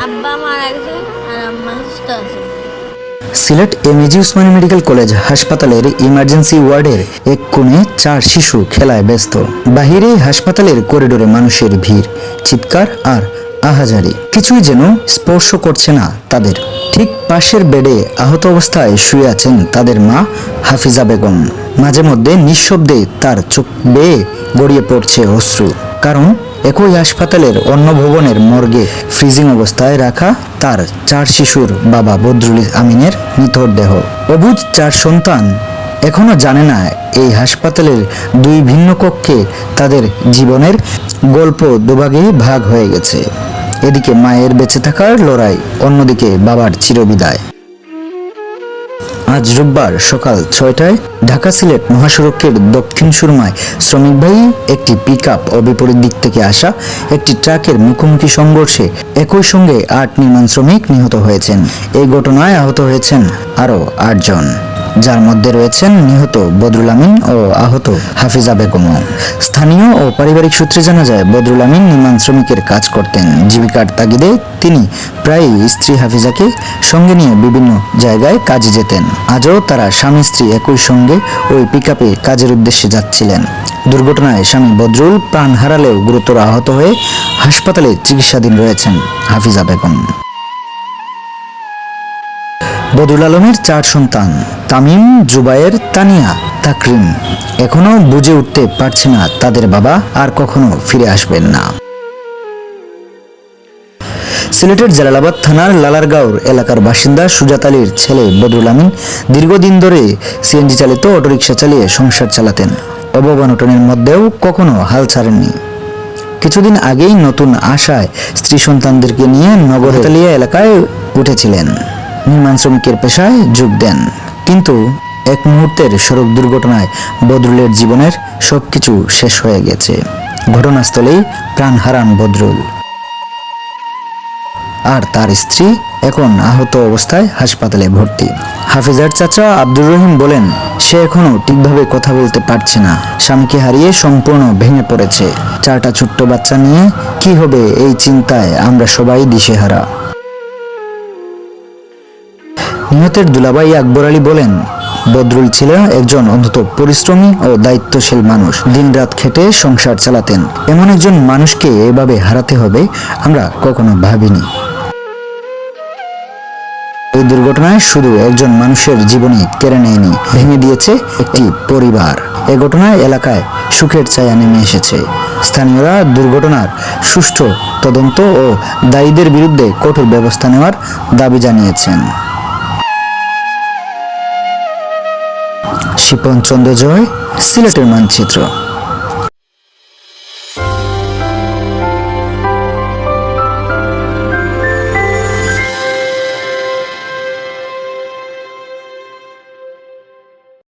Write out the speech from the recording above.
আব্বা মারা গেছে আর আম্মা সুস্থ আছে। Sylhet MAG Usmani medical college হাসপাতালের ইমার্জেন্সি ওয়ার্ডের এক কোণে 4 শিশু খেলায় ব্যস্ত। বাহিরে হাসপাতালের করিডোরে মানুষের ভিড়, চিৎকার আর আহাজারি কিছুই যেন স্পর্শ করছে না তাদের। ঠিক পাশের বেডে আহত অবস্থায় শুয়ে আছেন তাদের মা হাফিজা বেগম। মাঝে মধ্যে নিঃশব্দে তার চোখ বেয়ে গড়িয়ে পড়ছে অশ্রু, কারণ একই হাসপাতালের অন্য ভবনের মর্গে ফ্রিজিং অবস্থায় রাখা তার 4 শিশুর বাবা বদরুল আমিনের নিথর দেহ। অবুঝ 4 সন্তান এখনো জানে না এই হাসপাতালের 2 ভিন্ন কক্ষে তাদের জীবনের গল্প দুভাগে ভাগ হয়ে গেছে। এদিকে মায়ের বেঁচে থাকার লড়াই, অন্যদিকে বাবার চিরবিদায়। আজ রোববার সকাল 6টায় ঢাকা সিলেট মহাসড়কের দক্ষিণ সুরমায় শ্রমিকবাহী একটি পিকআপ ও বিপরীত দিক থেকে আসা একটি ট্রাকের মুখোমুখি সংঘর্ষে একই সঙ্গে 8 নির্মাণ শ্রমিক নিহত হয়েছেন। এই ঘটনায় আহত হয়েছেন আরও 8 জন, যার মধ্যে রয়েছেন নিহত বদরুল আমিন ও আহত হাফিজা বেগম। স্থানীয় ও পারিবারিক সূত্রে জানা যায়, বদরুল আমিন নির্মাণ শ্রমিকের কাজ করতেন। জীবিকার তাগিদে তিনি প্রায়ই স্ত্রী হাফিজাকে সঙ্গে নিয়ে বিভিন্ন জায়গায় কাজে যেতেন। আজও তারা স্বামী স্ত্রী একই সঙ্গে ওই পিকআপে কাজের উদ্দেশ্যে যাচ্ছিলেন। দুর্ঘটনায় স্বামী বদরুল প্রাণ হারালেও গুরুতর আহত হয়ে হাসপাতালে চিকিৎসাধীন রয়েছেন হাফিজা বেগম। বদরুল আলমের 4 সন্তান তামিম, জুবায়ের, তানিয়া, তাকরিম এখনো বুঝে উঠতে পারছে না তাদের বাবা আর কখনো ফিরে আসবেন না। সিলেটের জালালাবাদ থানার লালারগাঁওর এলাকার বাসিন্দা সুজাত আলীর ছেলে বদরুল আমিন দীর্ঘদিন ধরে সিএনজি চালিত অটোরিকশা চালিয়ে সংসার চালাতেন। অভাব-অনটনের মধ্যেও কখনো হাল ছাড়েননি। কিছুদিন আগেই নতুন আশায় স্ত্রী সন্তানদেরকে নিয়ে নগরতালিয়া এলাকায় উঠেছিলেন। নির্মাণ শ্রমিকের পেশায় যোগ দেন, কিন্তু এক মুহূর্তের সড়ক দুর্ঘটনায় বদরুলের জীবনের সবকিছু শেষ হয়ে গেছে। ঘটনাস্থলেই প্রাণ হারান বদরুল, আর তার স্ত্রী এখন আহত অবস্থায় হাসপাতালে ভর্তি। হাফিজার চাচা আব্দুর রহিম বলেন, সে এখনো ঠিকভাবে কথা বলতে পারছে না। স্বামীকে হারিয়ে সম্পূর্ণ ভেঙে পড়েছে। 4টা ছোট্ট বাচ্চা নিয়ে কি হবে এই চিন্তায় আমরা সবাই দিশেহারা। নিহতের দুলাভাই আকবর আলী বলেন, বদরুল ছিল একজন অন্তত পরিশ্রমী ও দায়িত্বশীল মানুষ। দিনরাত খেটে সংসার চালাতেন। এমন একজন মানুষকে এভাবে হারাতে হবে আমরা কখনো ভাবিনি। এই দুর্ঘটনায় শুধু একজন মানুষের জীবনই কেড়ে নেয়নি, ভেঙে দিয়েছে একটি পরিবার। এ ঘটনায় এলাকায় সুখের ছায়া নেমে এসেছে। স্থানীয়রা দুর্ঘটনার সুষ্ঠু তদন্ত ও দায়ীদের বিরুদ্ধে কঠোর ব্যবস্থা নেওয়ার দাবি জানিয়েছেন। শিপন চন্দ্র জয়, সিলেটের মানচিত্র।